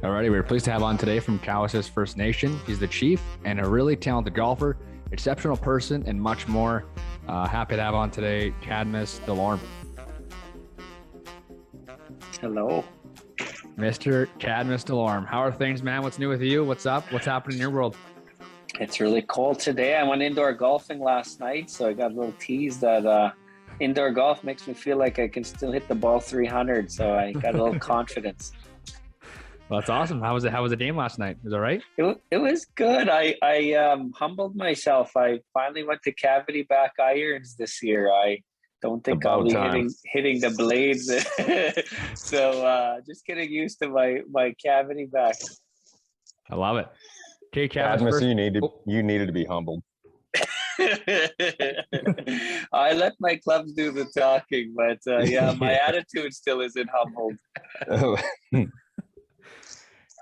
Alrighty, we're pleased to have on today from Cowessess First Nation. He's the chief and a really talented golfer, exceptional person, and much more. Happy to have on today Cadmus Delorme. Hello. Mr. Cadmus Delorme. How are things, man? What's new with you? What's up? What's happening in your world? It's really cold today. I went indoor golfing last night, so I got a little tease that indoor golf makes me feel like I can still hit the ball 300, so I got a little confidence. Well, that's awesome. How was it? How was the game last night? Was it all right? It was good. I humbled myself. I finally went to cavity back irons this year. I don't think I'll be hitting the blades. So just getting used to my cavity back. I love it. Okay, Cadmus, you needed to be humbled. I let my clubs do the talking, but yeah, my attitude still isn't humbled.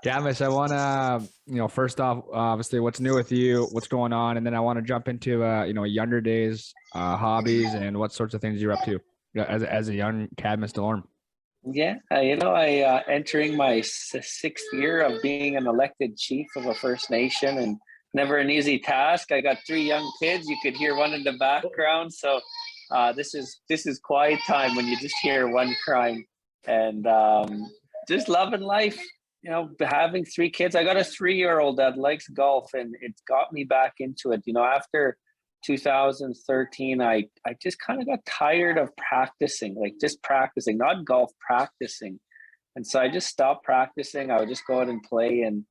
Cadmus, I want to, first off, obviously, what's new with you? What's going on? And then I want to jump into, younger days, hobbies, and what sorts of things you're up to as a young Cadmus Delorme. Yeah, I entering my sixth year of being an elected chief of a First Nation, and never an easy task. I got 3 young kids. You could hear one in the background, so this is quiet time when you just hear one crying, and just loving life. Having 3 kids. I got a 3-year-old that likes golf, and it's got me back into it. After 2013, I just kind of got tired of practicing, not golf, practicing. And so I just stopped practicing. I would just go out and play. And,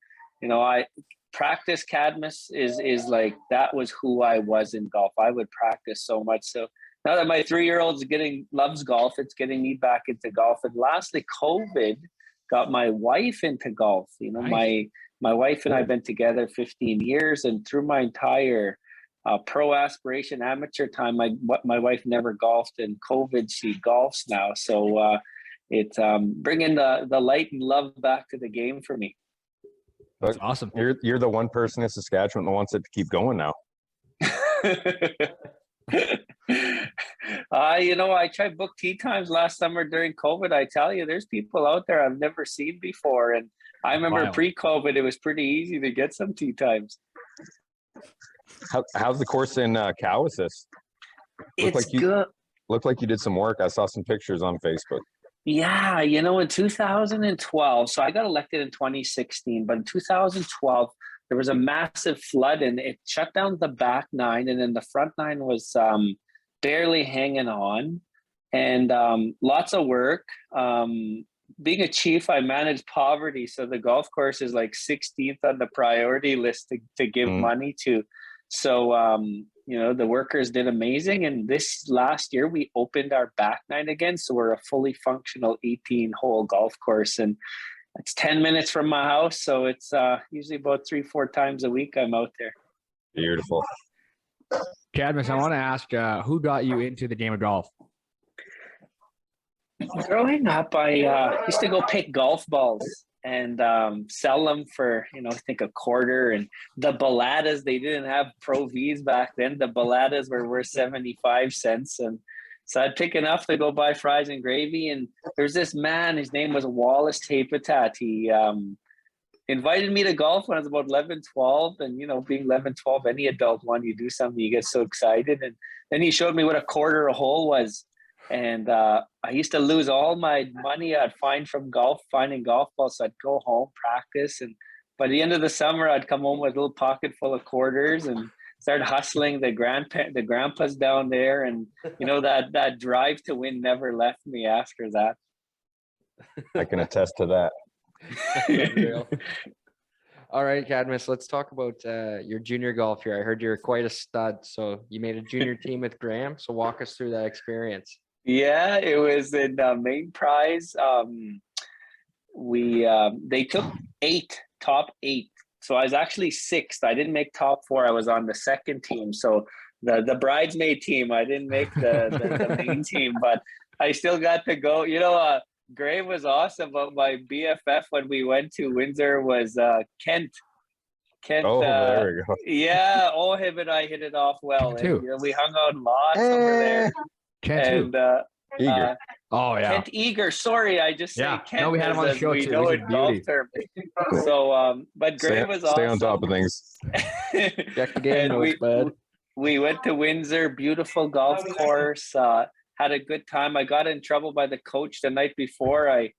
I practice. Cadmus is like, that was who I was in golf. I would practice so much. So now that my 3-year-old loves golf, it's getting me back into golf. And lastly, COVID got my wife into golf. Nice. My wife and I have been together 15 years, and through my entire pro aspiration amateur time, my wife never golfed, and COVID, she golfs now. So it's bringing the light and love back to the game for me. That's awesome. You're the one person in Saskatchewan that wants it to keep going now. I tried book tee times last summer during COVID. I tell you, there's people out there I've never seen before. And I remember pre-COVID, it was pretty easy to get some tee times. How's the course in Cowessess? It's good. Looked like you did some work. I saw some pictures on Facebook. Yeah, in 2012, so I got elected in 2016, but in 2012, there was a massive flood and it shut down the back 9, and then the front 9 was barely hanging on, and lots of work. Being a chief, I manage poverty, so the golf course is like 16th on the priority list to give money to. So the workers did amazing, and this last year we opened our back 9 again, so we're a fully functional 18-hole golf course, and it's 10 minutes from my house, so it's usually about 3-4 times a week I'm out there. Beautiful. Cadmus, I want to ask, who got you into the game of golf? Growing up, I used to go pick golf balls and sell them for, I think a quarter. And the baladas, they didn't have Pro Vs back then. The baladas were worth 75 cents. And so I'd pick enough to go buy fries and gravy. And there's this man, his name was Wallace Tapetat. He invited me to golf when I was about 11, 12. And, being 11, 12, any adult, when you do something, you get so excited. And then he showed me what a quarter a hole was. And I used to lose all my money I'd find from finding golf balls. So I'd go home, practice. And by the end of the summer, I'd come home with a little pocket full of quarters and start hustling the grandpas down there. And, that drive to win never left me after that. I can attest to that. All right, Cadmus, let's talk about your junior golf here. I heard you're quite a stud. So you made a junior team with Graham. So walk us through that experience. Yeah, it was in main prize. They took top 8. So I was actually 6th. I didn't make top 4. I was on the second team. So the bridesmaid team, I didn't make the main team, but I still got to go. Graham was awesome, but my BFF when we went to Windsor was Kent. Oh, there we go. Yeah, him and I hit it off well. Kent too. And, we hung out lots over there. Kent too. Eager. Oh yeah. Kent Eager. Sorry, I just say Yeah. Kent. No, we had him on the as show we too. know He's a it golf beauty. term. So, but Gray was awesome. Stay on top of things. Check the game And notes, bud. we went to Windsor, beautiful golf course. Had a good time. I got in trouble by the coach the night before. Of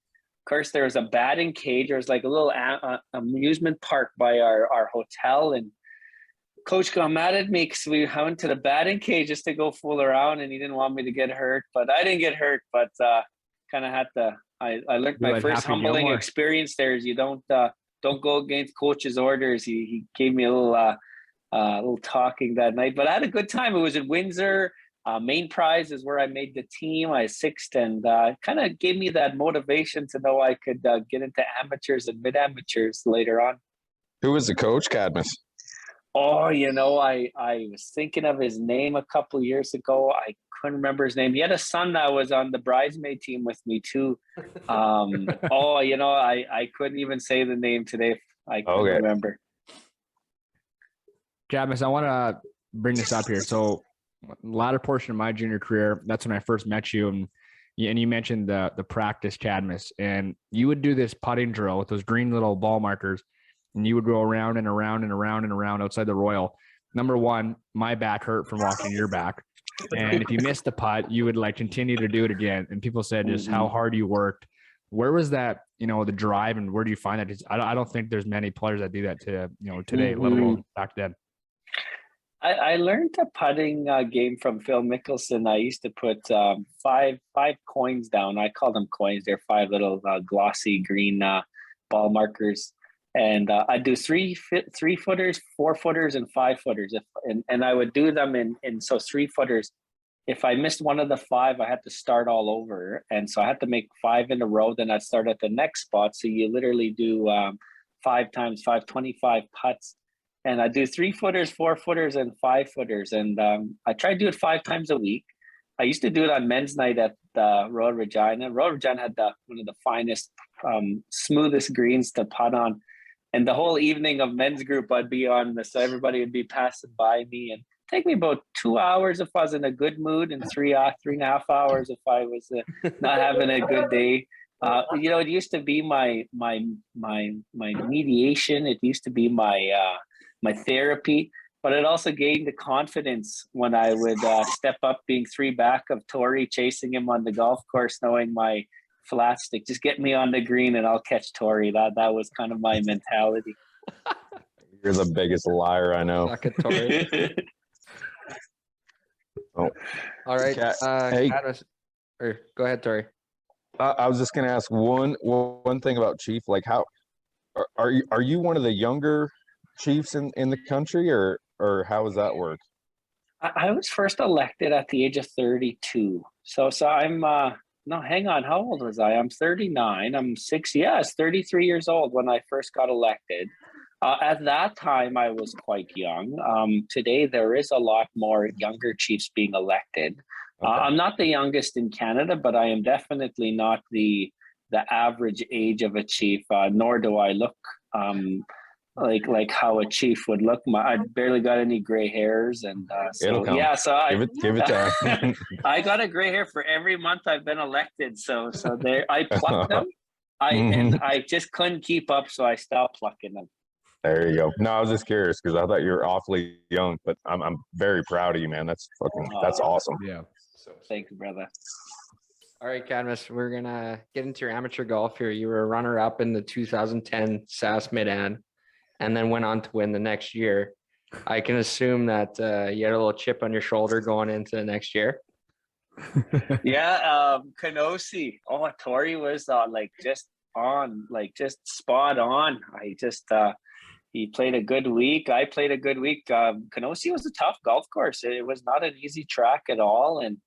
course, there was a batting cage. There was like a little amusement park by our hotel, and coach got mad at me because we went to the batting cage just to go fool around, and he didn't want me to get hurt. But I didn't get hurt. But kind of had to. I learned You my let first Happy humbling Gilmore. experience there is you don't go against coach's orders. He gave me a little talking that night, but I had a good time. It was at Windsor. Main prize is where I made the team. I sixth, and kind of gave me that motivation to know I could get into amateurs and mid amateurs later on. Who was the coach, Cadmus? Oh, I was thinking of his name a couple of years ago. I couldn't remember his name. He had a son that was on the bridesmaid team with me too. I couldn't even say the name today. I couldn't remember. Cadmus, I want to bring this up here. So, latter portion of my junior career, that's when I first met you, and you mentioned the practice Cadmus, and you would do this putting drill with those green little ball markers, and you would go around and around and around and around outside the Royal. Number one, my back hurt from watching your back, and if you missed the putt, you would like continue to do it again. And people said just how hard you worked. Where was that, the drive, and where do you find that? I don't think there's many players that do that today, let alone back then. I learned the putting game from Phil Mickelson. I used to put five coins down. I call them coins. They're 5 little glossy green ball markers. And I do 3 footers, 4 footers, and 5 footers. And I would do them in 3 footers. If I missed one of the 5, I had to start all over. And so I had to make 5 in a row. Then I'd start at the next spot. So you literally do 5 times 5, 25 putts. And I do 3 footers, 4 footers, and 5 footers. And I try to do it 5 times a week. I used to do it on men's night at Royal Regina. Royal Regina had one of the finest, smoothest greens to putt on. And the whole evening of men's group, I'd be on, so everybody would be passing by me, and take me about 2 hours if I was in a good mood, and 3.5 hours if I was not having a good day. It used to be my mediation. It used to be my therapy, but it also gained the confidence when I would step up, being 3 back of Tori, chasing him on the golf course, knowing my flat stick, just get me on the green and I'll catch Tori. That was kind of my mentality. You're the biggest liar I know. Suck it, Tori. Oh. All right. Hey. Cadmus, go ahead, Tori. I was just gonna ask one thing about Chief. Like, how are you one of the younger chiefs in the country, or how does that work? I was first elected at the age of 32. So I'm no, hang on. How old was I? I'm 39. I'm 33 years old when I first got elected. At that time, I was quite young. Today, there is a lot more younger chiefs being elected. Okay. I'm not the youngest in Canada, but I am definitely not the average age of a chief, nor do I look like how a chief would look. I barely got any gray hairs, and so give it time. I got a gray hair for every month I've been elected. So there, I plucked them. And I just couldn't keep up, so I stopped plucking them. There you go. No, I was just curious because I thought you were awfully young, but I'm very proud of you, man. That's awesome. Yeah. So thank you, brother. All right, Cadmus, we're gonna get into your amateur golf here. You were a runner-up in the 2010 SAS Mid-Am, and then went on to win the next year. I can assume that you had a little chip on your shoulder going into the next year. Yeah, Cowessess. Oh, Tori was just spot on. He played a good week. I played a good week. Cowessess was a tough golf course. It was not an easy track at all, and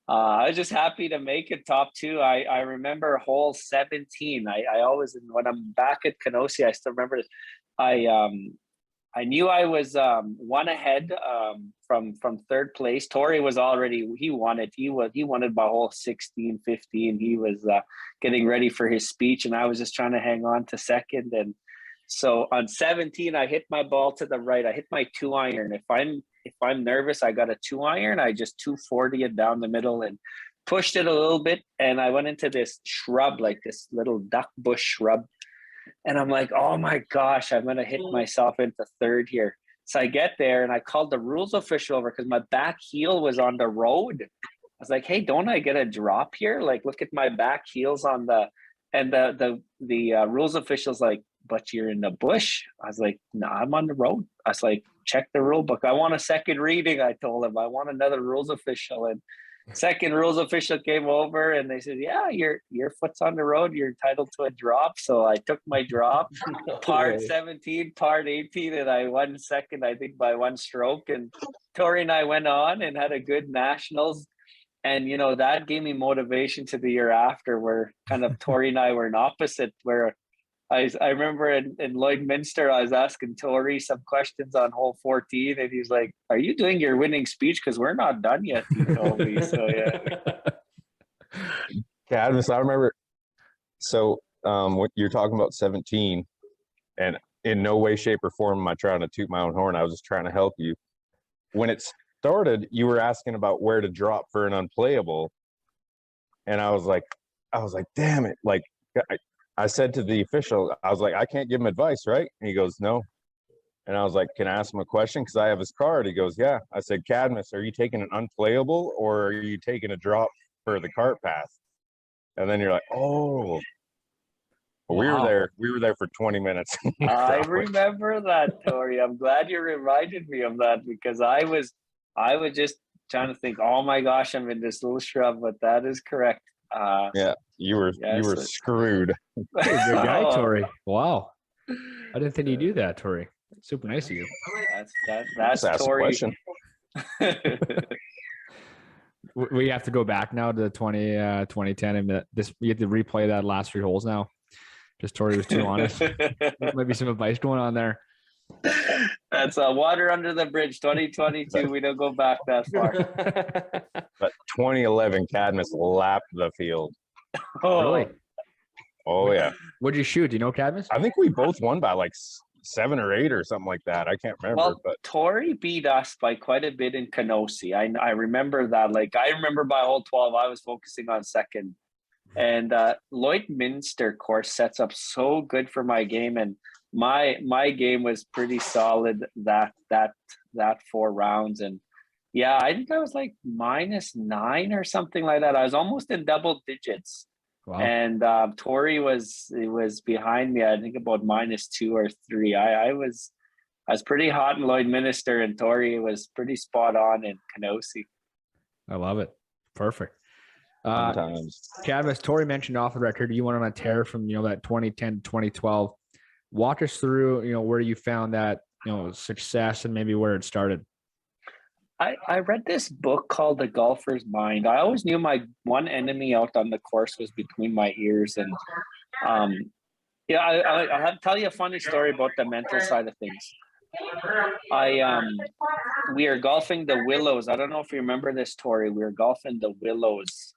I was just happy to make it top 2. I remember hole 17. I always, when I'm back at Cowessess, I still remember this. I knew I was 1 ahead from 3rd place. Tori was already, he won it. He wanted by hole 16, 15. He was getting ready for his speech, and I was just trying to hang on to 2nd. And so on 17, I hit my ball to the right. I hit my 2-iron. If I'm nervous, I got a 2-iron. I just 240 it down the middle, and pushed it a little bit, and I went into this shrub, like this little duck bush shrub. And I'm like, oh my gosh, I'm going to hit myself into third here. So I get there and I called the rules official over because my back heel was on the road. I was like, hey, don't I get a drop here? Like, look at my back heels on the, and the rules official's like, but you're in the bush. I was like, no, I'm on the road. I was like, check the rule book. I want a second reading. I told him I want another rules official. And second rules official came over and they said, yeah, your foot's on the road. You're entitled to a drop. So I took my drop, part 17, part 18, and I won second, I think by one stroke. And Tori and I went on and had a good nationals. And, you know, that gave me motivation to the year after, where kind of Tori and I were an opposite, where I remember in Lloydminster, I was asking Tori some questions on hole 14, and he's like, are you doing your winning speech? Because we're not done yet, he told me. So, yeah. Cadmus, I remember. So what you're talking about 17, and in no way, shape, or form am I trying to toot my own horn. I was just trying to help you. When it started, you were asking about where to drop for an unplayable. And I was like, damn it. Like, I said to the official, I was like, I can't give him advice, right? And he goes, no. And I was like, can I ask him a question? Because I have his card. He goes, yeah. I said, Cadmus, are you taking an unplayable or are you taking a drop for the cart path? And then you're like, oh. Well, Wow. we were there for 20 minutes. I remember that, Tori. I'm glad you reminded me of that, because I was just trying to think, oh my gosh, I'm in this little shrub, but that is correct. Yeah, you were screwed. Hey, good guy, Oh. Tori. Wow. I didn't think you'd do that, Tori. Super nice of you. That's Just ask a Tori. question. We have to go back now to the 2010, and we have to replay that last 3 holes now. Just Tori was too honest. Maybe some advice going on there. That's water under the bridge 2022. We don't go back that far. But 2011, Cadmus lapped the field. Oh, Really? Oh yeah, What'd you shoot? Do you know, Cadmus? I think we both won by like 7 or 8 or something like that. I can't remember, well, but Tori beat us by quite a bit in Cowessess. I remember that. Like, I remember by hole 12, I was focusing on second. And Lloydminster course sets up so good for my game, and my game was pretty solid that 4 rounds. And yeah, I think I was like -9 or something like that. I was almost in double digits. Wow. And Tori was behind me. I think about -2 or 3. I was pretty hot in Lloydminster, and Tori was pretty spot on in Cowessess. I love it. Perfect. sometimes. Cadmus, Tori mentioned off the record you went on a tear from that 2010 to 2012. Walk us through where you found that success and maybe where it started. I read this book called The Golfer's Mind. I always knew my one enemy out on the course was between my ears, and I have to tell you a funny story about the mental side of things. We are golfing the Willows. I don't know if you remember this, Tori. We were golfing the Willows,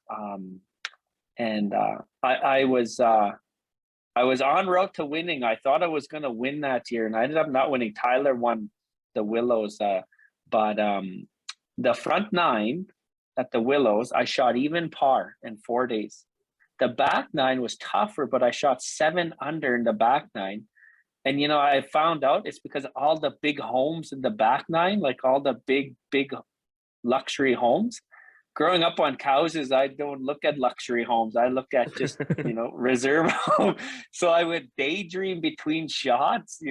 and I was en route to winning. I thought I was going to win that year, and I ended up not winning. Tyler won the Willows, but the front 9 at the Willows, I shot even par in 4 days. The back 9 was tougher, but I shot 7 under in the back 9. And, I found out it's because all the big homes in the back 9, like all the big luxury homes. Growing up on Cowessess, I don't look at luxury homes. I look at just, reserve home. So I would daydream between shots,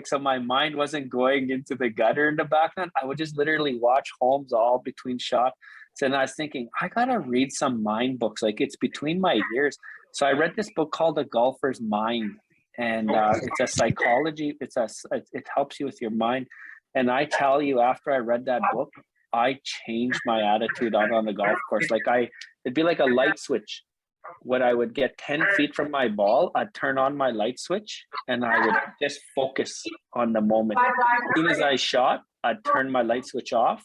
so my mind wasn't going into the gutter in the back 9. I would just literally watch homes all between shots. So then I was thinking, I got to read some mind books. Like, it's between my ears. So I read this book called The Golfer's Mind. And it's a psychology. It helps you with your mind. And I tell you, after I read that book, I changed my attitude out on the golf course. Like, it'd be like a light switch. When I would get 10 feet from my ball, I'd turn on my light switch and I would just focus on the moment. As soon as I shot, I'd turn my light switch off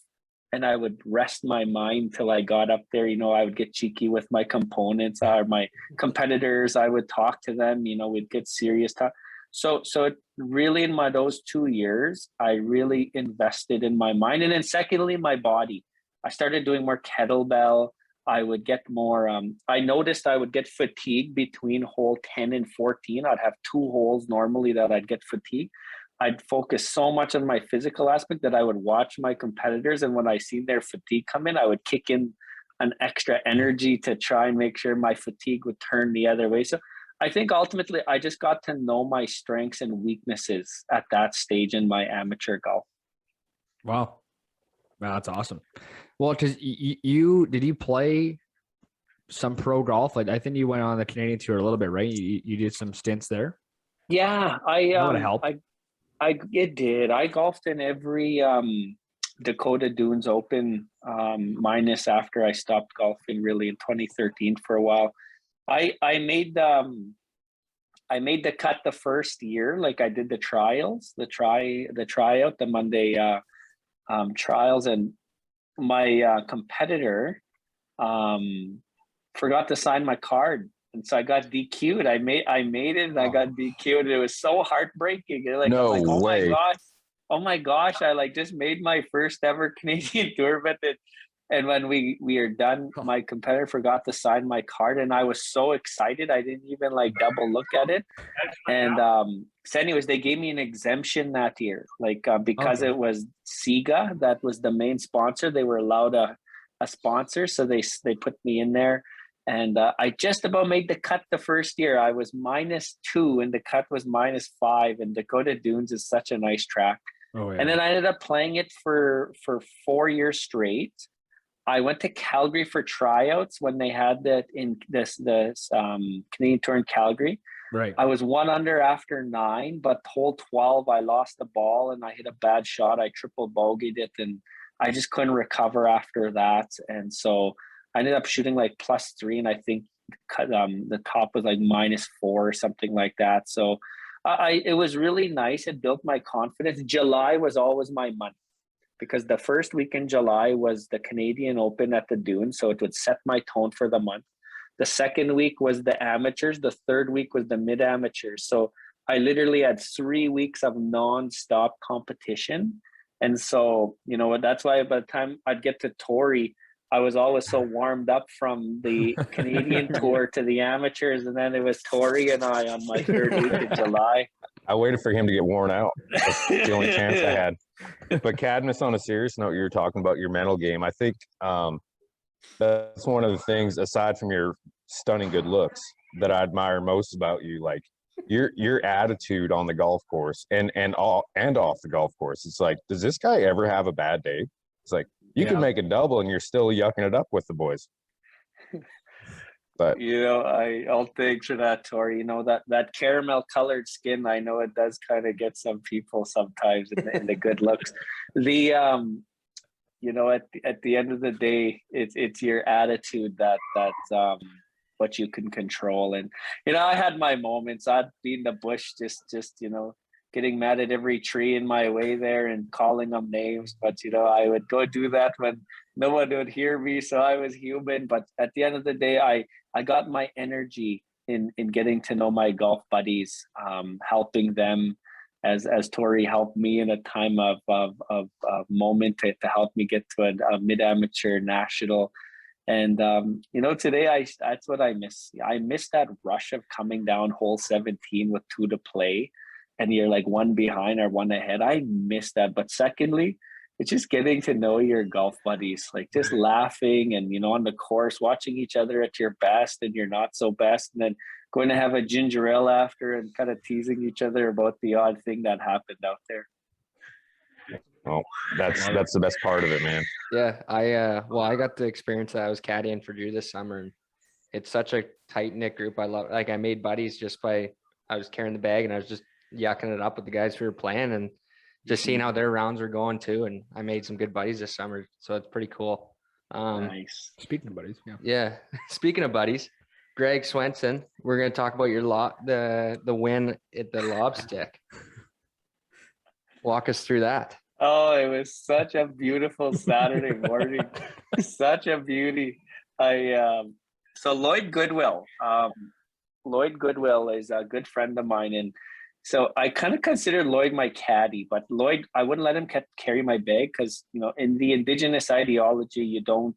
and I would rest my mind till I got up there. I would get cheeky with my components or my competitors. I would talk to them, we'd get serious talk. So it really, in those 2 years, I really invested in my mind. And then secondly, my body. I started doing more kettlebell. I would get more. I noticed I would get fatigued between hole 10 and 14. I'd have 2 holes normally that I'd get fatigued. I'd focus so much on my physical aspect that I would watch my competitors, and when I seen their fatigue come in, I would kick in an extra energy to try and make sure my fatigue would turn the other way. So I think ultimately I just got to know my strengths and weaknesses at that stage in my amateur golf. Wow. Wow, that's awesome. Well, because you did you play some pro golf? Like I think you went on the Canadian tour a little bit, right? You did some stints there. Yeah, That would help. It did. I golfed in every Dakota Dunes Open, minus after I stopped golfing really in 2013 for a while. I made the cut the first year. Like I did the trials, the tryout, the Monday trials, and my competitor forgot to sign my card, and so I got DQ'd. I made it, and I got DQ'd. And it was so heartbreaking. Like, No I'm like, way. oh my gosh! I like just made my first ever Canadian tour, but and when we are done, my competitor forgot to sign my card, and I was so excited I didn't even like double look at it. And so, anyways, they gave me an exemption that year, like because it was SIGA that was the main sponsor. They were allowed a sponsor, so they put me in there, and I just about made the cut the first year. I was -2, and the cut was -5. And Dakota Dunes is such a nice track. Oh yeah. And then I ended up playing it for 4 years straight. I went to Calgary for tryouts when they had that in this Canadian Tour in Calgary. Right. I was 1 under after 9, but hole 12, I lost the ball and I hit a bad shot. I triple bogeyed it, and I just couldn't recover after that. And so I ended up shooting like +3, and I think the top was like -4 or something like that. So it was really nice. It built my confidence. July was always my month, because the first week in July was the Canadian Open at the Dunes, so it would set my tone for the month. The second week was the amateurs. The third week was the mid-amateurs. So I literally had 3 weeks of non-stop competition. And so, that's why by the time I'd get to Torrey, I was always so warmed up from the Canadian tour to the amateurs, and then it was Torrey and I on my third week in July. I waited for him to get worn out. That's the only chance I had. But Cadmus, on a serious note, you were talking about your mental game. I think that's one of the things, aside from your stunning good looks, that I admire most about you. Like your attitude on the golf course and off the golf course. It's like, does this guy ever have a bad day? It's like, you can make a double and you're still yucking it up with the boys. But I'll thanks for that, Tori. That caramel colored skin, I know it does kind of get some people sometimes in the good looks. The at the end of the day, it's your attitude that's what you can control. And I had my moments. I'd be in the bush just getting mad at every tree in my way there and calling them names, but I would go do that when no one would hear me, so I was human. But at the end of the day, I got my energy in getting to know my golf buddies, helping them as Tori helped me in a time of moment to help me get to a mid-amateur national. And today that's what I miss. I miss that rush of coming down hole 17 with 2 to play, and you're like 1 behind or 1 ahead. I miss that. But secondly, it's just getting to know your golf buddies, like just laughing and, on the course, watching each other at your best and your not so best, and then going to have a ginger ale after and kind of teasing each other about the odd thing that happened out there. well, that's the best part of it, man. Yeah, I got to experience that. I was caddying for Drew this summer, and it's such a tight knit group. I made buddies just by, I was carrying the bag and I was just yucking it up with the guys who were playing and just seeing how their rounds were going too. And I made some good buddies this summer, so it's pretty cool. Nice. Speaking of buddies, yeah. Speaking of buddies, Greg Swenson, we're going to talk about your the win at the Lobstick. Walk us through that. Oh, it was such a beautiful Saturday morning. Such a beauty. So Lloyd Goodwill is a good friend of mine, and so I kind of consider Lloyd my caddy. But Lloyd, I wouldn't let him carry my bag because in the Indigenous ideology, you don't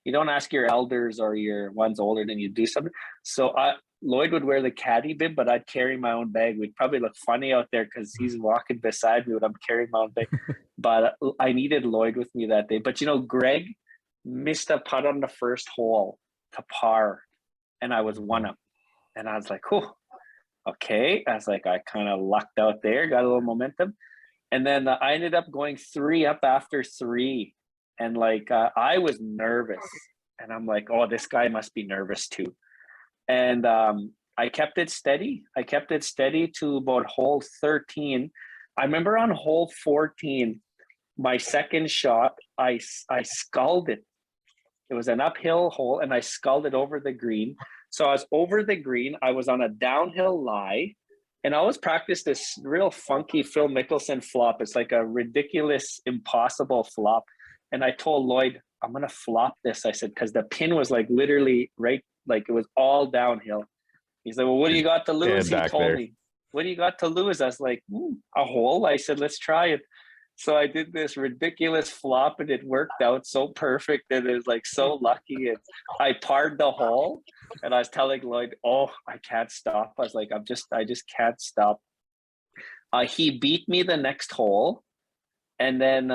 you don't ask your elders or your ones older than you do something. So Lloyd would wear the caddy bib, but I'd carry my own bag. We'd probably look funny out there because he's walking beside me when I'm carrying my own bag. But I needed Lloyd with me that day. But Greg missed a putt on the first hole to par, and I was one up. And I was like, oh, okay. I was like, I kind of lucked out there, got a little momentum. And then I ended up going 3 up after 3. And I was nervous. And I'm like, oh, this guy must be nervous too. And I kept it steady. I kept it steady to about hole 13. I remember on hole 14, my second shot, I sculled it. It was an uphill hole, and I sculled it over the green. So I was over the green. I was on a downhill lie, and I always practiced this real funky Phil Mickelson flop. It's like a ridiculous, impossible flop. And I told Lloyd, I'm going to flop this. I said, because the pin was literally right, it was all downhill. He's like, well, what do you got to lose? He told me, what do you got to lose? I was like, a hole. I said, let's try it. So I did this ridiculous flop, and it worked out so perfect, and it was so lucky. And I parred the hole, and I was telling Lloyd, oh, I can't stop. I was like, I just can't stop. He beat me the next hole. And then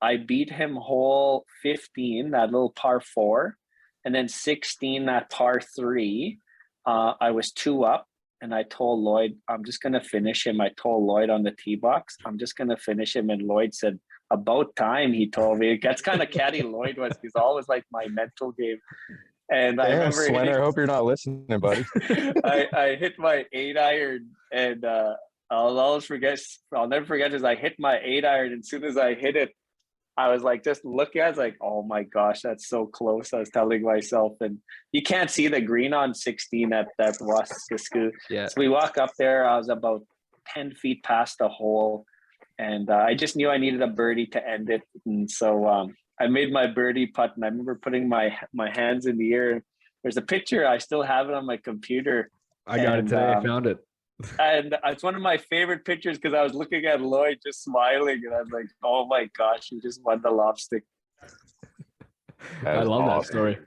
I beat him hole 15, that little par 4, and then 16, that par 3. I was 2 up, and I told Lloyd, I'm just going to finish him. I told Lloyd on the tee box, I'm just going to finish him. And Lloyd said, about time, he told me. That's kind of catty Lloyd was. He's always my mental game. And I remember Sweater, I hope you're not listening, buddy. I hit my 8-iron, and I'll never forget this. I hit my 8-iron, and as soon as I hit it, I was just looking. I was like, oh my gosh, that's so close. I was telling myself, and you can't see the green on 16 at that Waskasku. Yeah. So we walk up there. I was about 10 feet past the hole, and I just knew I needed a birdie to end it. And so I made my birdie putt, and I remember putting my hands in the air. There's a picture. I still have it on my computer. I got it today. I found it. And it's one of my favorite pictures because I was looking at Lloyd just smiling, and I was like, oh my gosh, you just won the lobstick. I love that story.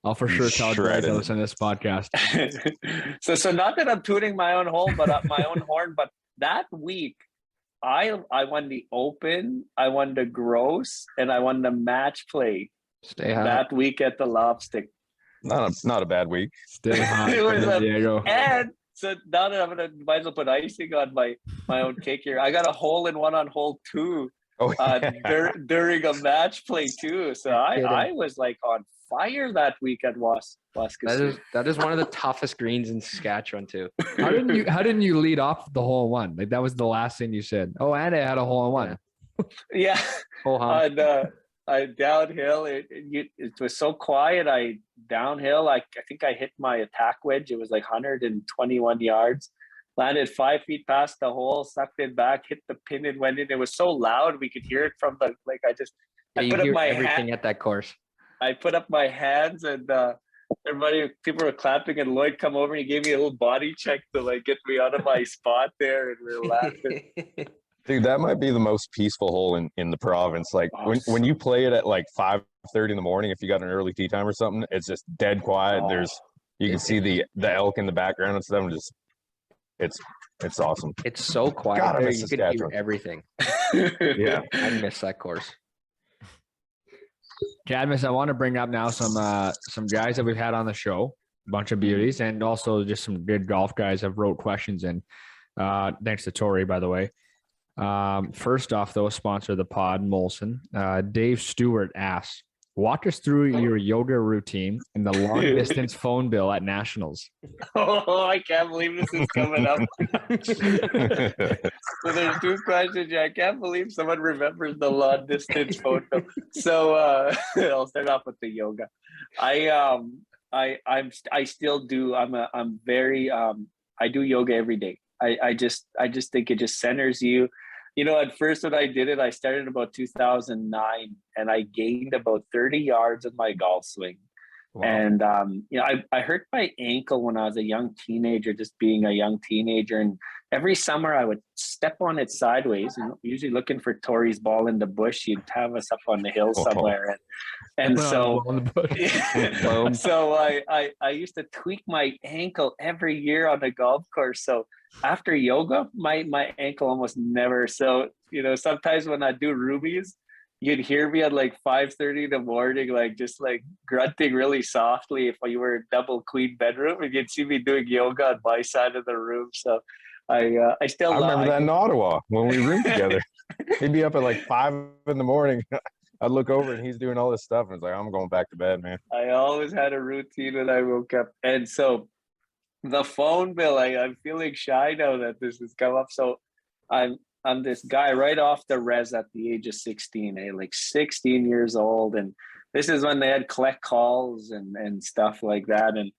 I'll for sure tell Greg to listen to this podcast. So not that I'm tooting my own hole, but my own horn. But that week, I won the Open, I won the Gross, and I won the match play. Stay hot. That week at the lobstick. Not a bad week. Stay hot. It was Diego. And so now that I'm might as well put icing on my own cake here. I got a hole in one on hole 2 during a match play too. So I was on fire that week at Waskassu. That is one of the toughest greens in Saskatchewan too. How didn't you lead off the hole in one? That was the last thing you said. Oh, and it had a hole in one. Yeah. I downhill. It was so quiet. Downhill. I think I hit my attack wedge. It was 121 yards. Landed 5 feet past the hole, sucked it back, hit the pin, and went in. It was so loud we could hear it from the I put up my everything at that course. I put up my hands, and people were clapping, and Lloyd come over and he gave me a little body check to get me out of my spot there, and we were laughing. Dude, that might be the most peaceful hole in the province. When you play it at 5:30 in the morning, if you got an early tee time or something, it's just dead quiet. You can see the elk in the background and stuff. It's awesome. It's so quiet. God, there. You can hear everything. Yeah, I miss that course. Cadmus, I want to bring up now some guys that we've had on the show, a bunch of beauties, and also just some good golf guys have wrote questions in. Thanks to Tori, by the way. First off, though, sponsor of the pod, Molson. Dave Stewart asks, walk us through your yoga routine and the long distance phone bill at Nationals. Oh, I can't believe this is coming up. So there's 2 questions. I can't believe someone remembers the long distance phone bill. So I'll start off with the yoga. I still do. I'm very I do yoga every day. I just think it just centers you. At first when I did it, I started about 2009, and I gained about 30 yards in my golf swing. Wow. And I hurt my ankle when I was a young teenager, just being a young teenager. And every summer I would step on it sideways, usually looking for Tori's ball in the bush. You'd have us up on the hill somewhere. And so, so I used to tweak my ankle every year on the golf course. So after yoga, my ankle almost never. So, sometimes when I do rubies, you'd hear me at like 5:30 in the morning, like just like grunting really softly if you were a double queen bedroom, and you'd see me doing yoga on my side of the room. So I still remember that in Ottawa when we roomed together. He'd be up at like 5 in the morning. I'd look over and he's doing all this stuff, and it's like, I'm going back to bed, man. I always had a routine when I woke up. And so the phone bill, I'm feeling shy now that this has come up. So I'm this guy right off the res at the age of 16, like 16 years old. And this is when they had collect calls and stuff like that. And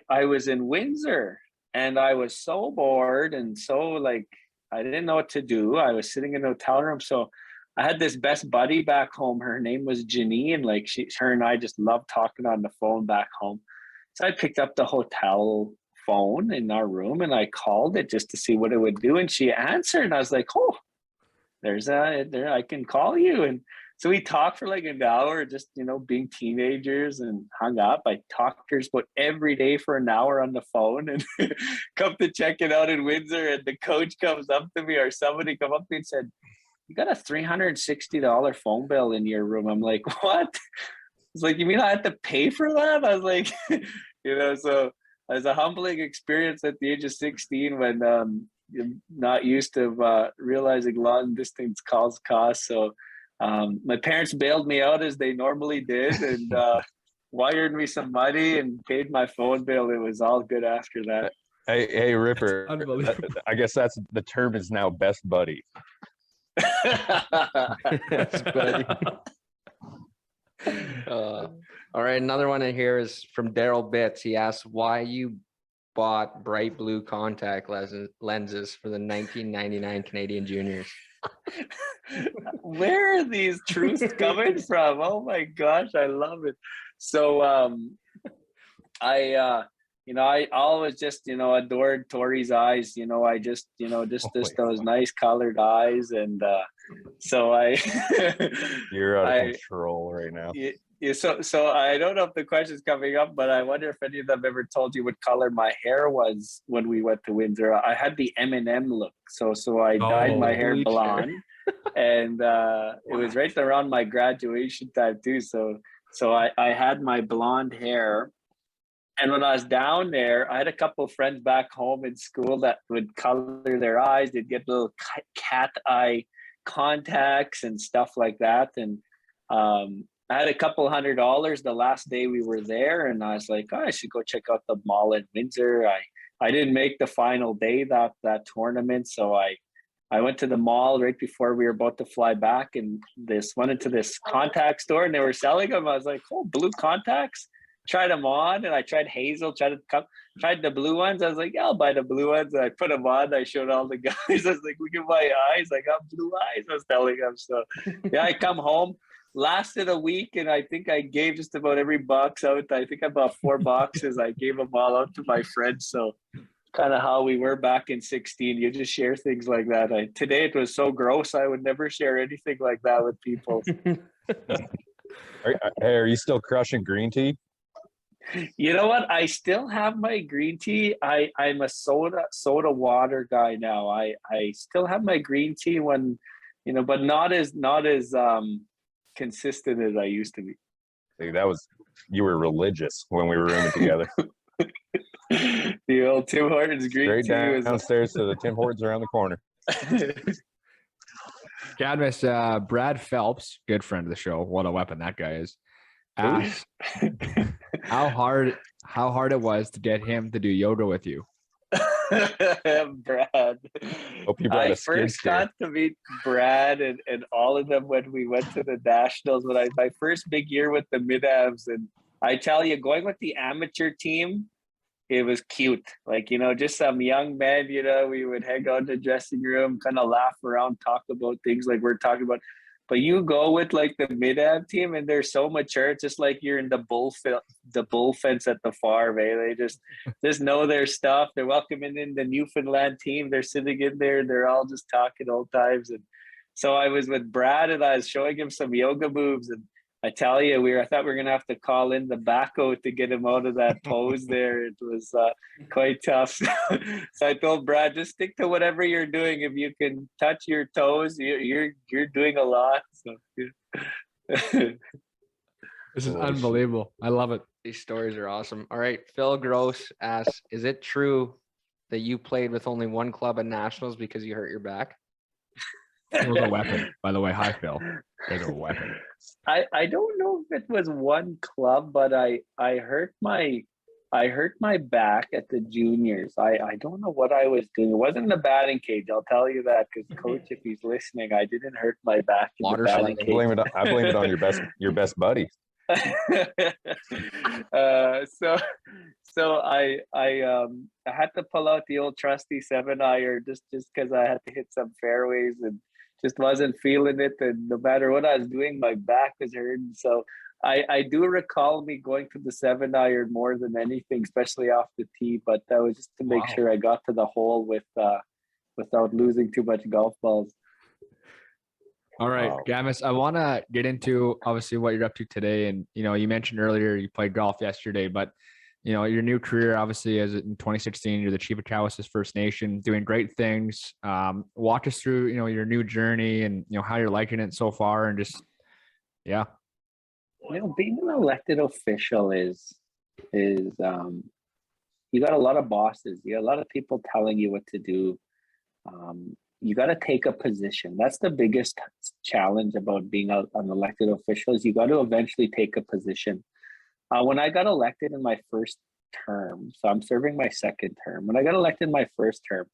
I was in Windsor and I was so bored and so like, I didn't know what to do. I was sitting in a hotel room. So I had this best buddy back home. Her name was Janine, and like her and I just loved talking on the phone back home. So I picked up the hotel phone in our room and I called it just to see what it would do. And she answered, and I was like, "Oh, there I can call you." And so we talked for like an hour, just being teenagers, and hung up. I talked to her about every day for an hour on the phone, and come to check it out in Windsor. And the coach comes up to me, or somebody come up to me and said, "You got a $360 phone bill in your room." I'm like, "What?" It's like, "You mean I had to pay for that?" I was like, so it was a humbling experience at the age of 16 when you're not used to realizing long distance calls cost. So my parents bailed me out as they normally did, and wired me some money and paid my phone bill. It was all good after that. Hey, Ripper, Unbelievable. I guess that's the term is now best buddy. That's buddy. All right, another one in here is from Daryl Bitts. He asks why you bought bright blue contact lenses for the 1999 Canadian Juniors. Where are these truths coming from? Oh my gosh, I love it. So I always just adored Tori's eyes. I just just those nice colored eyes. And so You're out of control right now. Yeah, so I don't know if the question's coming up, but I wonder if any of them ever told you what color my hair was when we went to Windsor. I had the Eminem look, so I dyed my hair blonde, and it was right around my graduation time too. So I had my blonde hair, and when I was down there, I had a couple of friends back home in school that would color their eyes. They'd get little cat eye contacts and stuff like that, and I had a couple $100 the last day we were there, and I was like, I should go check out the mall in Windsor. I didn't make the final day that tournament, so I went to the mall right before we were about to fly back, and went into this contact store, and they were selling them. I was like, oh, blue contacts? Tried them on, and I tried Hosel, tried the blue ones. I was like, yeah, I'll buy the blue ones. And I put them on. I showed all the guys. I was like, look at my eyes. I got blue eyes. I was telling them. So yeah, I come home. Lasted a week, and I think I gave just about every box out. I think I bought 4 boxes. I gave them all out to my friends. So kind of how we were back in 16. You just share things like that. Today it was so gross. I would never share anything like that with people. Are you still crushing green tea? You know what? I still have my green tea. I'm a soda water guy now. I still have my green tea when, but not as consistent as I used to be. Dude, you were religious when we were rooming together. The old Tim Hortons green tea was downstairs to the Tim Hortons around the corner. Cadmus, Brad Phelps, good friend of the show. What a weapon that guy is. Asked how hard it was to get him to do yoga with you. Brad. Hope you brought I a skid first steer. got to meet Brad and all of them when we went to the nationals. When my first big year with the mid-avs, and I tell you, going with the amateur team, it was cute. Like, just some young men, we would hang out in the dressing room, kind of laugh around, talk about things like we're talking about. But you go with like the mid-am team, and they're so mature. It's just like you're in the bull fence at the farm. Eh? They just know their stuff. They're welcoming in the Newfoundland team. They're sitting in there. They're all just talking old times. And so I was with Brad, and I was showing him some yoga moves, and I tell you, I thought we were gonna have to call in the backhoe to get him out of that pose there. It was quite tough. So I told Brad, just stick to whatever you're doing. If you can touch your toes, you're doing a lot. So This is unbelievable. I love it. These stories are awesome. All right, Phil Gross asks, is it true that you played with only one club at nationals because you hurt your back? It was a weapon, by the way. Hi, Phil. It's a weapon. I don't know if it was one club, but I hurt my back at the juniors. I don't know what I was doing. It wasn't in the batting cage, I'll tell you that, because coach, if he's listening, I didn't hurt my back in Water the batting slide. cage. I blame it on your best buddy. So I had to pull out the old trusty 7-iron just because I had to hit some fairways and just wasn't feeling it. And no matter what I was doing, my back was hurting. So I do recall me going to the 7-iron more than anything, especially off the tee. But that was just to make sure I got to the hole without losing too much golf balls. All right, Wow. Cadmus, I want to get into obviously what you're up to today. And, you mentioned earlier you played golf yesterday, but, your new career, obviously, as in 2016, you're the Chief of Cowessess First Nation, doing great things. Walk us through, your new journey and, how you're liking it so far and just, yeah. Being an elected official is you got a lot of bosses. You got a lot of people telling you what to do. You got to take a position. That's the biggest challenge about being an elected official is you got to eventually take a position. When I got elected in my first term, so I'm serving my second term. When I got elected in my first term,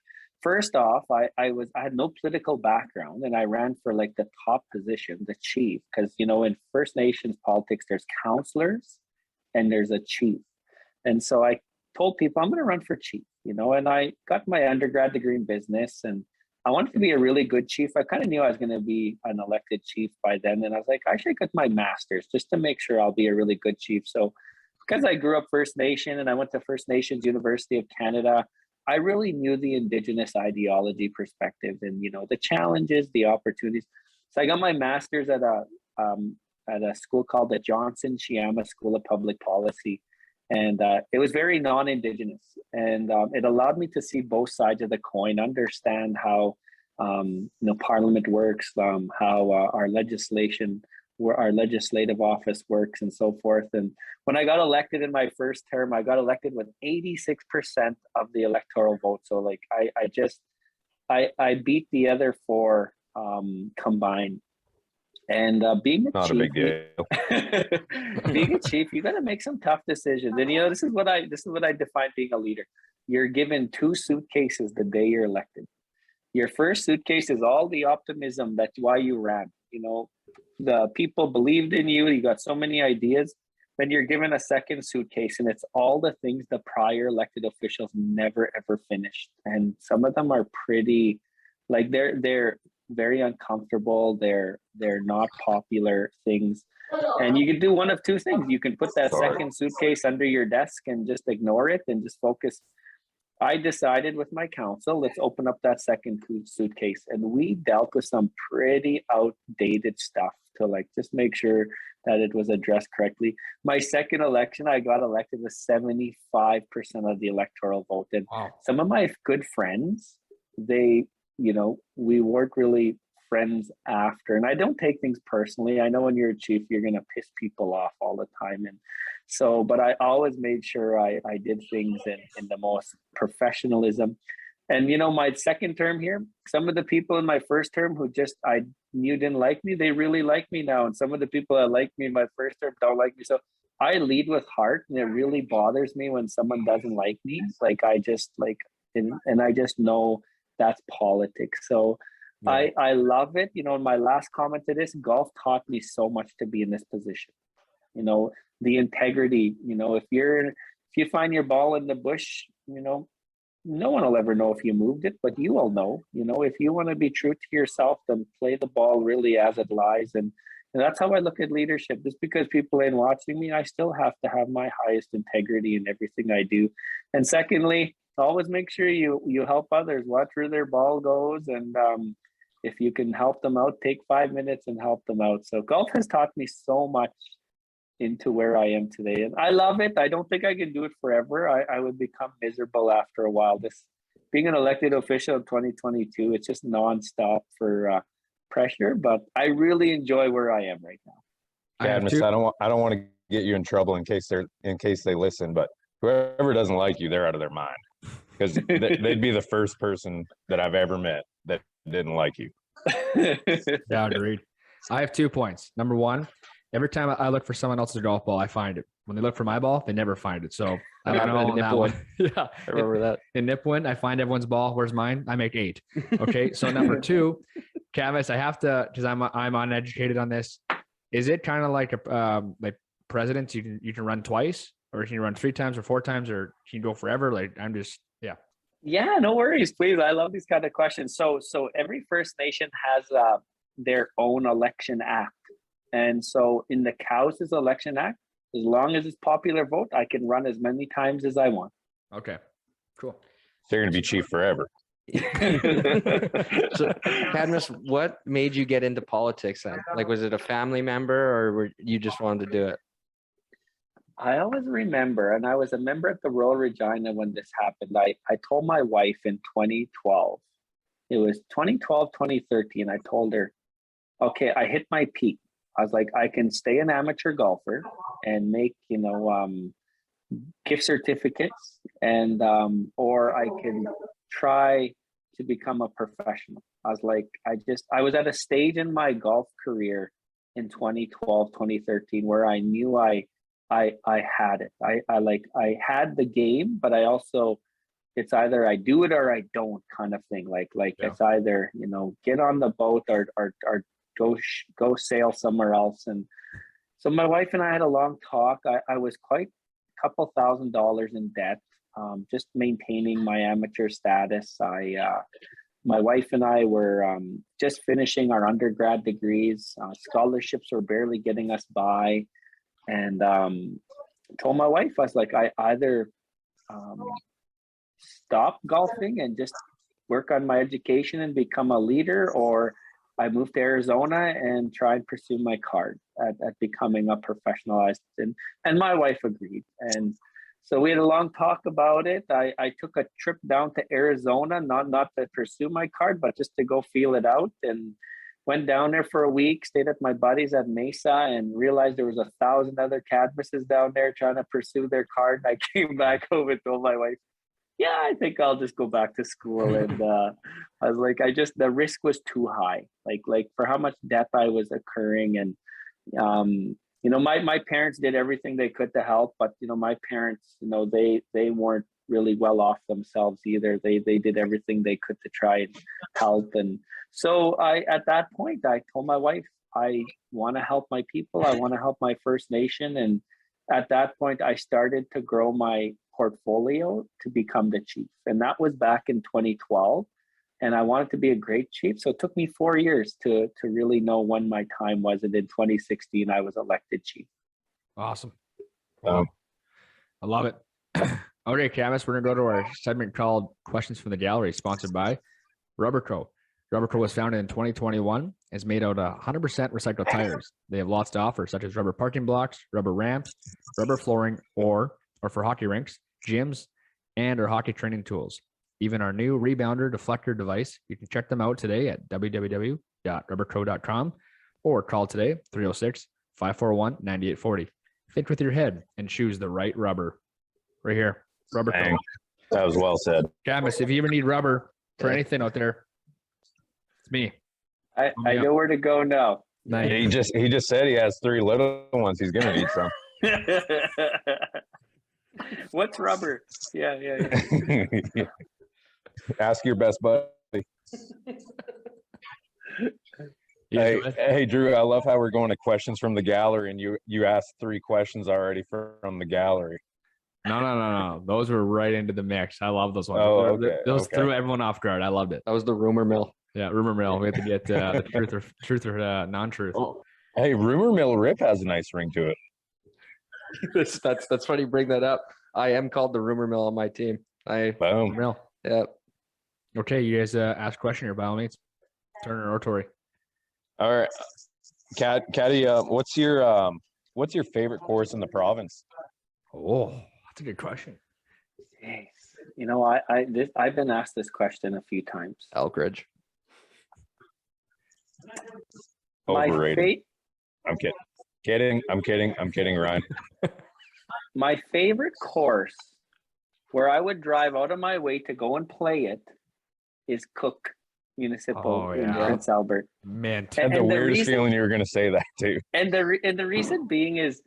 first off, I had no political background, and I ran for like the top position, the chief, because in First Nations politics, there's counselors and there's a chief. And so I told people I'm going to run for chief, and I got my undergrad degree in business, and I wanted to be a really good chief. I kind of knew I was going to be an elected chief by then. And I was like, I should get my master's just to make sure I'll be a really good chief. So because I grew up First Nation and I went to First Nations University of Canada, I really knew the Indigenous ideology perspective and, the challenges, the opportunities. So I got my master's at a school called the Johnson Chiama School of Public Policy. And it was very non-Indigenous, and it allowed me to see both sides of the coin, understand how Parliament works, how our legislative office works, and so forth. And when I got elected in my first term, I got elected with 86% of the electoral vote. So like I beat the other four combined. And being a Not chief, a big deal. being a chief, you got to make some tough decisions. And this is what I define being a leader. You're given 2 suitcases the day you're elected. Your first suitcase is all the optimism that's why you ran. The people believed in you. You got so many ideas. Then you're given a second suitcase, and it's all the things the prior elected officials never ever finished. And some of them are pretty, like they're very uncomfortable. They're not popular things. And you can do one of 2 things. You can put that second suitcase under your desk and just ignore it and just focus. I decided with my council, let's open up that second suitcase. And we dealt with some pretty outdated stuff to just make sure that it was addressed correctly. My second election, I got elected with 75% of the electoral vote. And some of my good friends, we weren't really friends after. And I don't take things personally. I know when you're a chief, you're going to piss people off all the time. And so, but I always made sure I did things in the most professionalism. And, my second term here, some of the people in my first term who I knew didn't like me, they really like me now. And some of the people that liked me in my first term don't like me. So I lead with heart, and it really bothers me when someone doesn't like me. I just know that's politics. So yeah. I love it. In my last comment to this, golf taught me so much to be in this position. The integrity, if you find your ball in the bush, no one will ever know if you moved it, but you will know. You know, if you want to be true to yourself, then play the ball really as it lies. And that's how I look at leadership. Just because people ain't watching me, I still have to have my highest integrity in everything I do. And secondly, always make sure you help others, watch where their ball goes, and if you can help them out, take 5 minutes and help them out. So golf has taught me so much into where I am today, and I love it. I don't think I can do it forever. I would become miserable after a while. This being an elected official in 2022, it's just nonstop for pressure, but I really enjoy where I am right now. Cadmus, I don't want to get you in trouble in case they listen, but whoever doesn't like you, they're out of their mind, because they'd be the first person that I've ever met that didn't like you. Yeah, agreed. I have 2 points. Number one, every time I look for someone else's golf ball, I find it. When they look for my ball, they never find it. So I don't know on that one. Yeah, I remember that. In Nipwin, I find everyone's ball. Where's mine? I make 8. Okay. So number 2, Canvas, I have to, because I'm uneducated on this. Is it kind of like a like presidents? You can run twice, or can you run 3 times or 4 times, or can you go forever? Like I'm just Yeah, no worries, please. I love these kind of questions. So every First Nation has their own election act, and so in the Cowessess election act, as long as it's popular vote, I can run as many times as I want. okay. Cool. So you're going to be chief forever. So, Cadmus, what made you get into politics then? Like, was it a family member, or were you just wanted to do it? I always remember, and I was a member at the Royal Regina when this happened. I told my wife in 2012, it was 2012, 2013. I told her, okay, I hit my peak. I was like, I can stay an amateur golfer and make, gift certificates, and or I can try to become a professional. I was like, I was at a stage in my golf career in 2012, 2013 where I knew I had it. I had the game, but I also, it's either I do it or I don't kind of thing. Like Yeah. It's either, get on the boat or go sail somewhere else. And so my wife and I had a long talk. I was quite a couple $1,000s in debt, just maintaining my amateur status. My wife and I were just finishing our undergrad degrees. Scholarships were barely getting us by. And told my wife, I was like, I either stop golfing and just work on my education and become a leader, or I moved to Arizona and try and pursue my card at becoming a professionalized. And my wife agreed. And so we had a long talk about it. I took a trip down to Arizona, not to pursue my card, but just to go feel it out, and went down there for a week, stayed at my buddies at Mesa, and realized there was 1,000 other Cadmuses down there trying to pursue their card. And I came back home and told my wife, yeah, I think I'll just go back to school. And I was like, the risk was too high, like for how much debt I was incurring. And, my parents did everything they could to help, but, my parents, they weren't really well off themselves either. They did everything they could to try and help. And so at that point, I told my wife, I want to help my people. I want to help my First Nation. And at that point, I started to grow my portfolio to become the chief. And that was back in 2012. And I wanted to be a great chief. So it took me 4 years to really know when my time was. And in 2016, I was elected chief. Awesome. Wow. I love it. Okay, Cadmus, we're going to go to our segment called Questions from the Gallery, sponsored by Rubber Co. Rubber Co was founded in 2021. It's made out of 100% recycled tires. They have lots to offer, such as rubber parking blocks, rubber ramps, rubber flooring, or for hockey rinks, gyms, and our hockey training tools. Even our new rebounder deflector device. You can check them out today at www.rubberco.com or call today 306-541-9840. Think with your head and choose the right rubber. Right here, Rubber Co. Dang, that was well said. Cadmus, if you ever need rubber for anything out there, it's me. I know where to go now. Nice. He just said he has 3 little ones. He's gonna need some. What's rubber? Yeah. Ask your best buddy. Hey, Drew, I love how we're going to questions from the gallery, and you asked 3 questions already from the gallery. No. Those were right into the mix. I love those ones. Oh, Those okay. threw everyone off guard. I loved it. That was the rumor mill. Yeah, rumor mill. We had to get the truth or non-truth. Oh, hey, Rumor Mill Rip has a nice ring to it. That's funny you bring that up. I am called the rumor mill on my team. Boom. Mill. Yeah. Okay, you guys ask a question here, by all means. Turner or Tori. All right, Caddy, what's your favorite course in the province? Oh, that's a good question. Jeez. I've been asked this question a few times. Elkridge. Overrated. I'm kidding. I'm kidding, Ryan. My favorite course where I would drive out of my way to go and play it is Cook Municipal in Prince Albert. Man, And the weirdest feeling you were going to say that too. And the reason being is,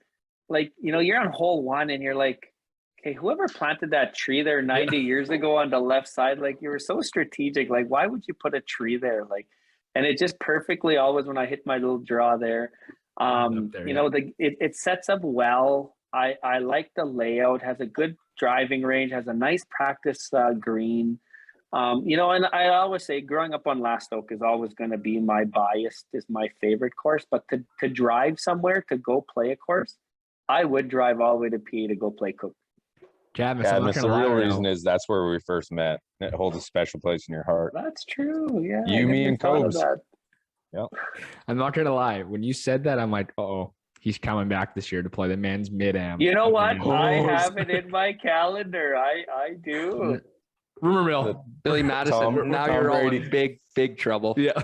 like, you're on hole 1 and you're like, okay, whoever planted that tree there 90 years ago on the left side, like, you were so strategic. Like, why would you put a tree there? Like, and it just perfectly always when I hit my little draw there. It sets up well. I like the layout, has a good driving range, has a nice practice green. And I always say growing up on Last Oak is always going to be my bias, is my favorite course. But to drive somewhere to go play a course, I would drive all the way to PA to go play Cook. Cadmus, the real reason is that's where we first met. It holds a special place in your heart. That's true. Yeah. You, me, and Cobes. Yep. I'm not gonna lie. When you said that, I'm like, oh, he's coming back this year to play the men's mid-am. You know what? I have it in my calendar. I do. Rumor mill. Billy Madison. Now you're all in big trouble. Yeah.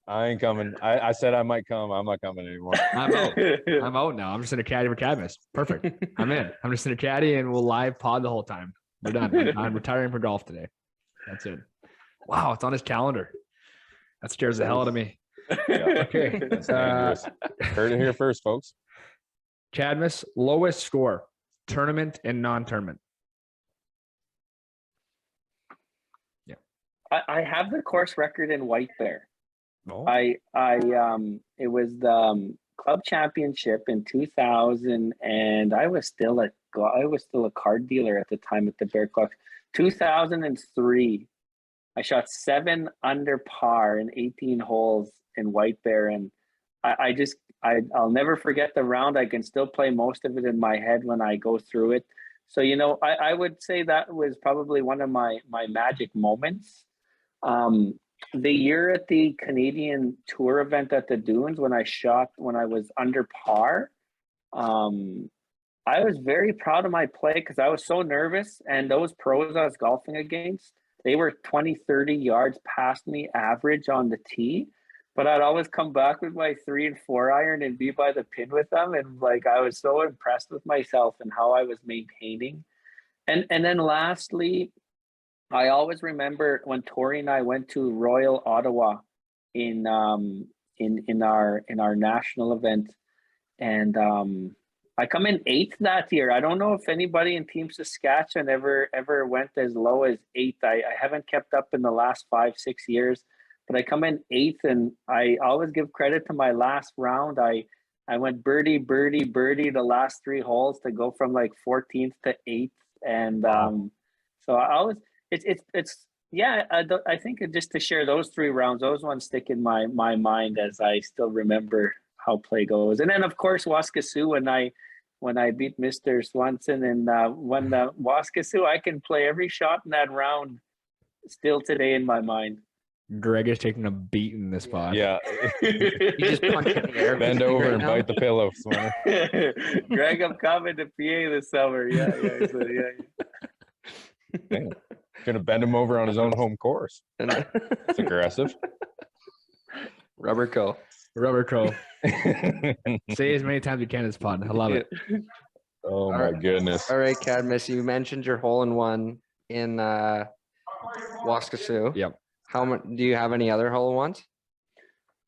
I ain't coming. I said I might come. I'm not coming anymore. I'm out. I'm out now. I'm just in a caddy for Cadmus. Perfect. I'm in. I'm just in a caddy and we'll live pod the whole time. We're done. I'm retiring for golf today. That's it. Wow, it's on his calendar. That scares the hell out of me. Yeah. Okay. That's dangerous. Heard it here first, folks. Cadmus, lowest score, tournament and non-tournament. Yeah. I have the course record in White Bear. Oh. It was the club championship in 2000, and I was still a card dealer at the time at the Bear Club. 2003, I shot 7 under par in 18 holes in White Bear, and I'll never forget the round. I can still play most of it in my head when I go through it. So I would say that was probably one of my magic moments. The year at the Canadian Tour event at the Dunes, when I was under par, I was very proud of my play because I was so nervous, and those pros I was golfing against, they were 20, 30 yards past me average on the tee, but I'd always come back with my 3 and 4 iron and be by the pin with them. And like, I was so impressed with myself and how I was maintaining. And then lastly, I always remember when Tori and I went to Royal Ottawa in our national event, and I come in 8th that year. I don't know if anybody in Team Saskatchewan ever went as low as 8th. I haven't kept up in the last 5-6 years, but I come in 8th, and I always give credit to my last round. I went birdie, birdie, birdie the last 3 holes to go from like 14th to 8th, and so I always. I think just to share those 3 rounds, those ones stick in my mind as I still remember how play goes. And then of course Waskesiu, when I beat Mr. Swanson and won the Waskesiu, I can play every shot in that round still today in my mind. Greg is taking a beat in this spot. Yeah. You just punch in the air. Bend over and bite the pillow, Swinner. Greg, I'm coming to PA this summer. Yeah. Damn. Gonna bend him over on his own home course. It's aggressive. Rubber Co. Say as many times as you can in this pod. I love it. Oh my goodness. All right, Cadmus, you mentioned your hole-in-one in Waskesiu. Yep. How much do you have any other hole-in-ones?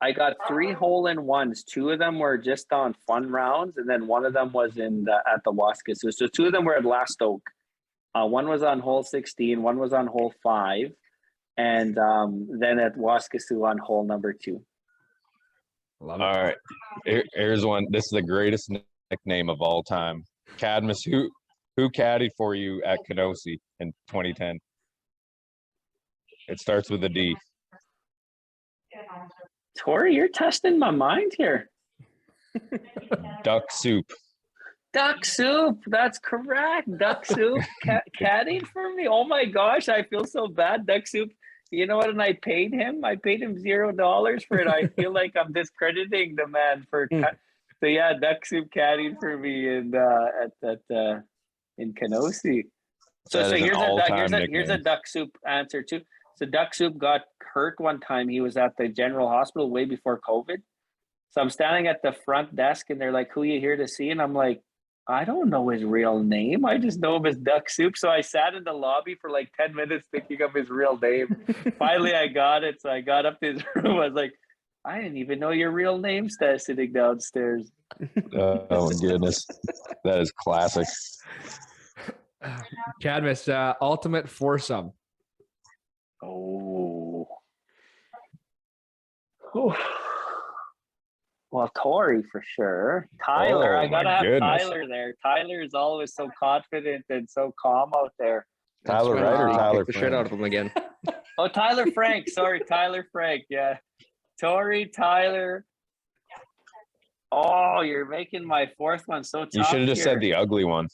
I got 3 hole-in-ones. 2 of them were just on fun rounds, and then one of them was at the Waskesiu. So 2 of them were at Last Oak. One was on hole 16, one was on hole 5, and then at Waskesiu on hole number 2. Love it. All right. Here's one. This is the greatest nickname of all time. Cadmus, Who caddied for you at Cowessess in 2010? It starts with a D. Tori, you're testing my mind here. Duck Soup. Duck Soup. That's correct. Duck Soup caddied for me. Oh my gosh, I feel so bad. Duck Soup. You know what? And I paid him. I paid him $0 for it. I feel like I'm discrediting the man for. So yeah, Duck Soup caddied for me in Cowessess. So That is an here's all-time here's a nickname. Duck Soup answer too. So Duck Soup got hurt one time. He was at the General Hospital way before COVID. So I'm standing at the front desk and they're like, "Who you here to see?" And I'm like, "I don't know his real name. I just know him as Duck Soup." So I sat in the lobby for like 10 minutes thinking of his real name. Finally, I got it. So I got up to his room. I was like, "I didn't even know your real name sitting downstairs." Oh my goodness. That is classic. Cadmus, ultimate foursome. Oh. Whew. Well, Tori for sure. Tyler, Oh, I gotta my have goodness. Tyler there. Tyler is always so confident and so calm out there. Tyler when Wright or Steve Tyler kicked the shit Frank? out of him again. Oh, Tyler Frank. Sorry, Tyler Frank. Yeah. Tori, Tyler. Oh, you're making my fourth one so tough. You should have just said the ugly one.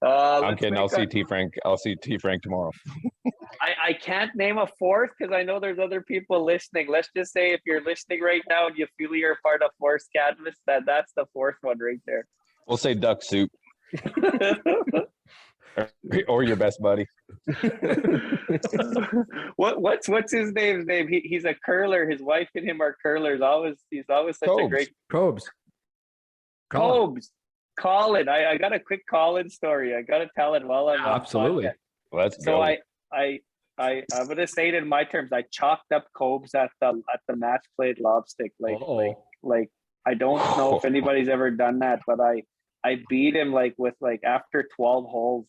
I'm kidding. I'll see T Frank. I'll see T Frank tomorrow. I can't name a fourth because I know there's other people listening. Let's just say if you're listening right now and you feel you're part of Force Cadmus, that's the fourth one right there. We'll say Duck Soup or your best buddy. What's his name? He's a curler. His wife and him are curlers. He's always such a Cobes. great Cobes. Colin. I got a quick Colin story. I got to tell it while I'm on Absolutely. podcast. Let's So go. I'm gonna say it in my terms. I chalked up Cobes at the match played lobstick. Like I don't know if anybody's ever done that, but I beat him with after 12 holes.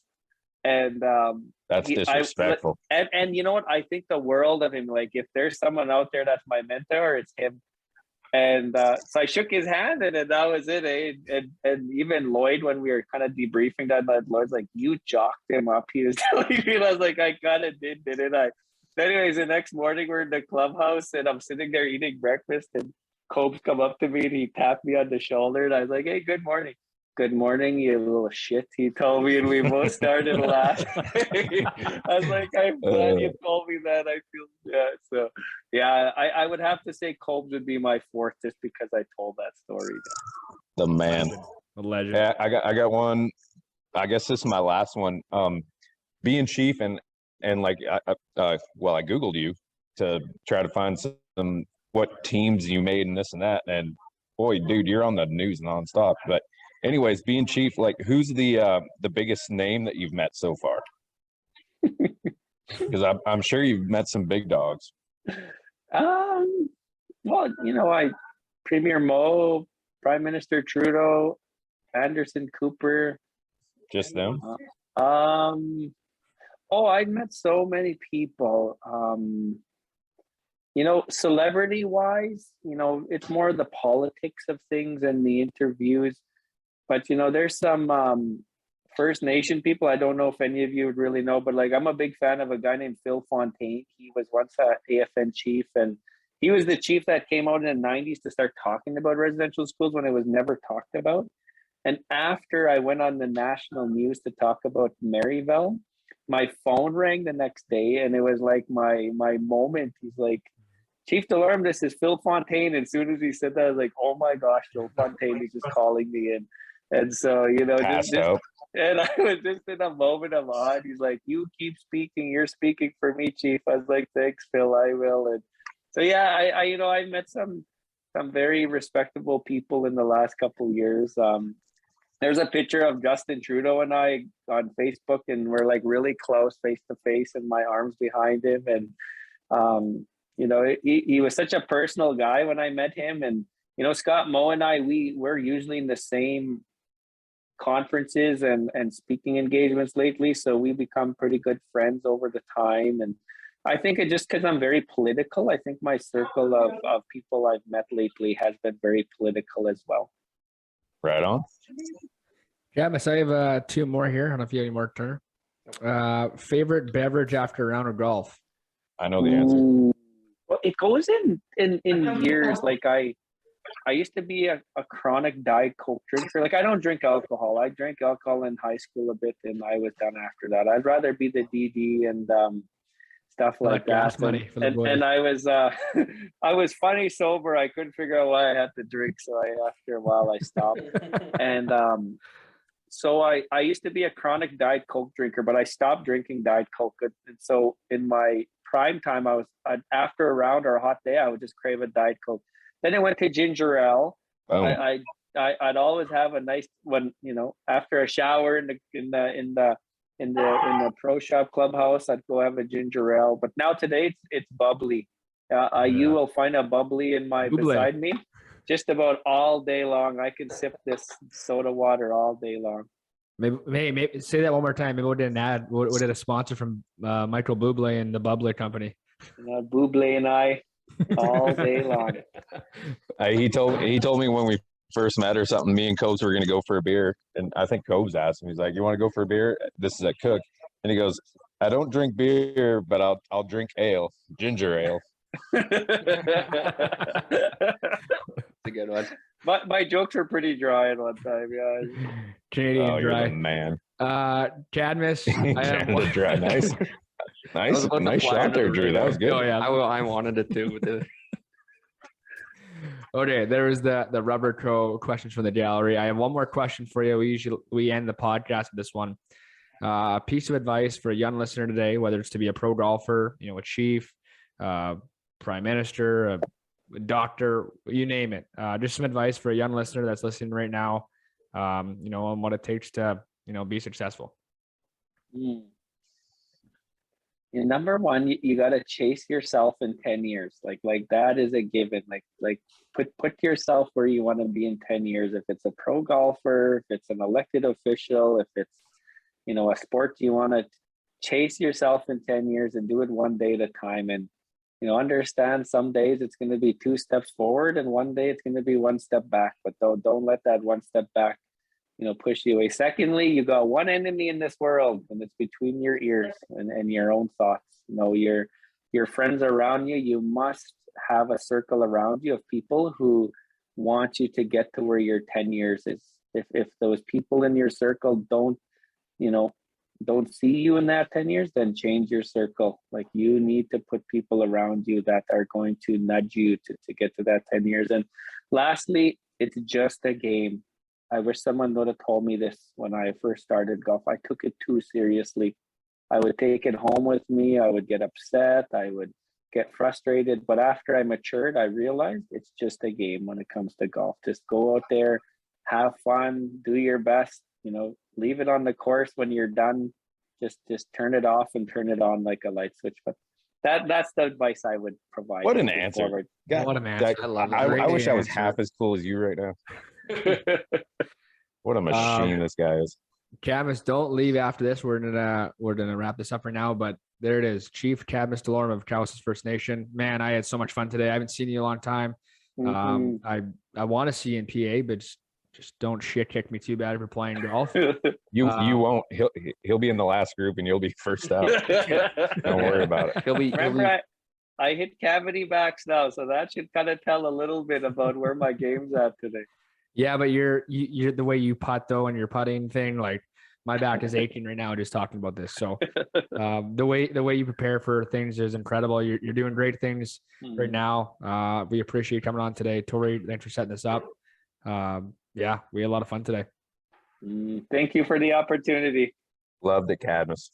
And That's disrespectful. And you know what? I think the world of him. Like if there's someone out there that's my mentor, it's him. And so I shook his hand, and that was it. Eh? And even Lloyd, when we were kind of debriefing that, Lloyd's like, "You jocked him up." He was telling me, and I was like, "I kind of didn't I?" So anyways, the next morning we're in the clubhouse, and I'm sitting there eating breakfast, and Cobes come up to me and he tapped me on the shoulder, and I was like, "Hey, good morning." "Good morning, you little shit," he told me, and we both started laughing. I was like, "I'm glad you told me that." I feel so yeah. I would have to say Cobes would be my fourth just because I told that story. The man. A legend. Yeah, I got one. I guess this is my last one. Being chief and like I Googled you to try to find some what teams you made and this and that, and boy, dude, you're on the news nonstop. But anyways, being chief, like who's the biggest name that you've met so far? Because I'm sure you've met some big dogs. Well, Premier Mo, Prime Minister Trudeau, Anderson Cooper. Just them? I met so many people. Celebrity wise, it's more the politics of things and the interviews. But there's some First Nation people. I don't know if any of you would really know, but I'm a big fan of a guy named Phil Fontaine. He was once a AFN chief, and he was the chief that came out in the 90s to start talking about residential schools when it was never talked about. And after I went on the national news to talk about Maryville, my phone rang the next day, and it was like my moment. He's like, "Chief Delorme, this is Phil Fontaine." And as soon as he said that, I was like, "Oh my gosh, Phil Fontaine is just calling me in." And so, Passed out. and I was just in a moment of awe. He's like, "You keep speaking. You're speaking for me, Chief." I was like, "Thanks, Phil. I will." And so, yeah, I met some very respectable people in the last couple of years. There's a picture of Justin Trudeau and I on Facebook, and we're really close face to face, and my arms behind him. And he was such a personal guy when I met him. And Scott Moe and I, we're usually in the same conferences and speaking engagements lately, so we become pretty good friends over the time. And I think it just because I'm very political, I think my circle of people I've met lately has been very political as well. Right on. Cadmus, I have two more here. I don't know if you have any more, Turner. Favorite beverage after a round of golf? I know the answer. Ooh. Well, it goes in years. Like I used to be a chronic Diet Coke drinker. Like I don't drink alcohol. I drank alcohol in high school a bit, and I was done after that. I'd rather be the DD and stuff For like gas that. money for the boys. And I was I was funny sober. I couldn't figure out why I had to drink, so after a while I stopped. And so I used to be a chronic Diet Coke drinker, but I stopped drinking Diet Coke. And so in my prime time, after a round or a hot day, I would just crave a Diet Coke. Then I went to ginger ale. Oh, I'd always have a nice one, after a shower in the pro shop clubhouse. I'd go have a ginger ale. But now today it's bubbly. You will find a bubbly beside me. Just about all day long. I can sip this soda water all day long. Maybe say that one more time. Maybe we did an ad. We did a sponsor from Michael Bublé and the Bubbler Company. Bublé and I all day long. he told me when we first met or something, me and Cobes were going to go for a beer. And I think Cobes asked him, he's like, you want to go for a beer? This is at Cook. And he goes, I don't drink beer, but I'll drink ale, ginger ale. That's a good one. My jokes are pretty dry at one time, yeah. Canadian You're dry. the man. Cadmus. I have Canada dry. Nice shot there, Drew. That was good. Oh yeah. I wanted it too. Okay, there was the Rubber Crow questions from the gallery. I have one more question for you. We end the podcast with this one. A piece of advice for a young listener today, whether it's to be a pro golfer, a chief, prime minister, a doctor, you name it. Just some advice for a young listener that's listening right now, on what it takes to, be successful. Number one, you got to chase yourself in 10 years. Like that is a given. Like put yourself where you want to be in 10 years. If it's a pro golfer, if it's an elected official, if it's, a sport you want to chase yourself in 10 years and do it one day at a time. And, understand some days it's going to be 2 steps forward and one day it's going to be 1 step back, but don't let that 1 step back, push you away. Secondly, you got one enemy in this world, and it's between your ears and your own thoughts. Your friends around you. You must have a circle around you of people who want you to get to where your 10 years is. If those people in your circle don't see you in that 10 years, then change your circle. Like you need to put people around you that are going to nudge you to get to that 10 years. And lastly, it's just a game. I wish someone would have told me this when I first started golf. I took it too seriously. I would take it home with me. I would get upset. I would get frustrated. But after I matured, I realized it's just a game when it comes to golf. Just go out there, have fun, do your best, leave it on the course. When you're done, just turn it off and turn it on like a light switch. But that's the advice I would provide. What an answer. God, what an answer. I love it. I wish I was half as cool as you right now. What a machine this guy is. Cadmus, don't leave after this. We're gonna wrap this up right now, but there it is. Chief Cadmus Delorme of Cowessess First Nation. Man, I had so much fun today. I haven't seen you in a long time. I want to see you in PA, but just don't shit kick me too bad for playing golf. You won't. He'll be in the last group and you'll be first out. Don't worry about it. Remember, I hit cavity backs now, so that should kind of tell a little bit about where my game's at today. Yeah, but you're the way you putt though, and your putting thing, like my back is aching right now just talking about this. So the way you prepare for things is incredible. You're doing great things right now. We appreciate you coming on today. Tori, thanks for setting this up. Yeah, we had a lot of fun today. Thank you for the opportunity. Loved it, Cadmus.